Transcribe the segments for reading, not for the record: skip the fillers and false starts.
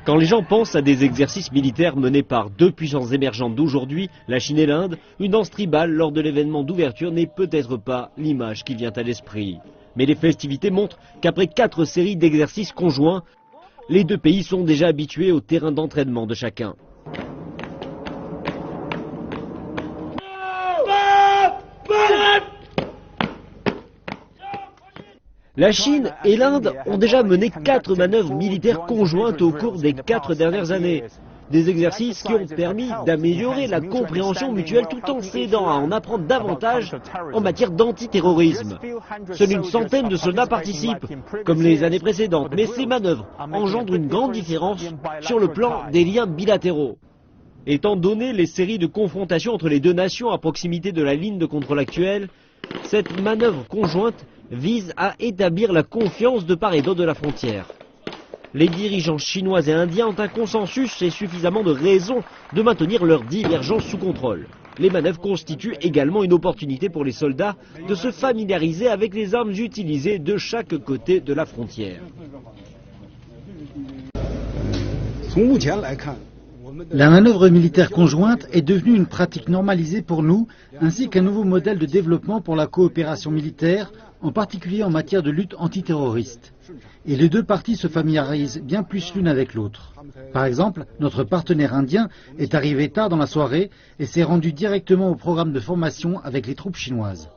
Quand les gens pensent à des exercices militaires menés par deux puissances émergentes d'aujourd'hui, la Chine et l'Inde, une danse tribale lors de l'événement d'ouverture n'est peut-être pas l'image qui vient à l'esprit. Mais les festivités montrent qu'après 4 séries d'exercices conjoints, les deux pays sont déjà habitués au terrain d'entraînement de chacun. La Chine et l'Inde ont déjà mené 4 manœuvres militaires conjointes au cours des 4 dernières années. Des exercices qui ont permis d'améliorer la compréhension mutuelle tout en s'aidant à en apprendre davantage en matière d'antiterrorisme. Seuls une centaine de soldats participent, comme les années précédentes, mais ces manœuvres engendrent une grande différence sur le plan des liens bilatéraux. Étant donné les séries de confrontations entre les deux nations à proximité de la ligne de contrôle actuelle, cette manœuvre conjointe vise à établir la confiance de part et d'autre de la frontière. Les dirigeants chinois et indiens ont un consensus et suffisamment de raisons de maintenir leurs divergences sous contrôle. Les manœuvres constituent également une opportunité pour les soldats de se familiariser avec les armes utilisées de chaque côté de la frontière. La manœuvre militaire conjointe est devenue une pratique normalisée pour nous, ainsi qu'un nouveau modèle de développement pour la coopération militaire, en particulier en matière de lutte antiterroriste. Et les deux parties se familiarisent bien plus l'une avec l'autre. Par exemple, notre partenaire indien est arrivé tard dans la soirée et s'est rendu directement au programme de formation avec les troupes chinoises.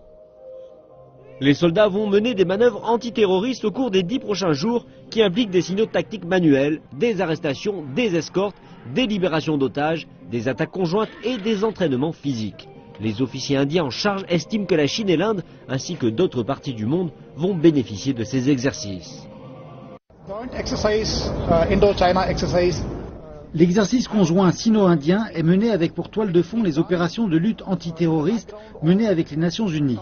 Les soldats vont mener des manœuvres antiterroristes au cours des 10 prochains jours qui impliquent des signaux tactiques manuels, des arrestations, des escortes, des libérations d'otages, des attaques conjointes et des entraînements physiques. Les officiers indiens en charge estiment que la Chine et l'Inde, ainsi que d'autres parties du monde, vont bénéficier de ces exercices. L'exercice conjoint sino-indien est mené avec pour toile de fond les opérations de lutte antiterroriste menées avec les Nations Unies.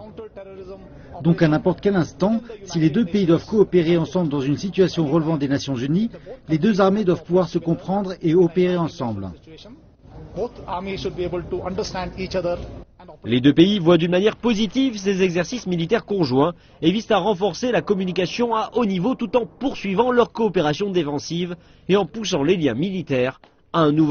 Donc à n'importe quel instant, si les deux pays doivent coopérer ensemble dans une situation relevant des Nations Unies, les deux armées doivent pouvoir se comprendre et opérer ensemble. Les deux pays voient d'une manière positive ces exercices militaires conjoints et visent à renforcer la communication à haut niveau tout en poursuivant leur coopération défensive et en poussant les liens militaires à un nouveau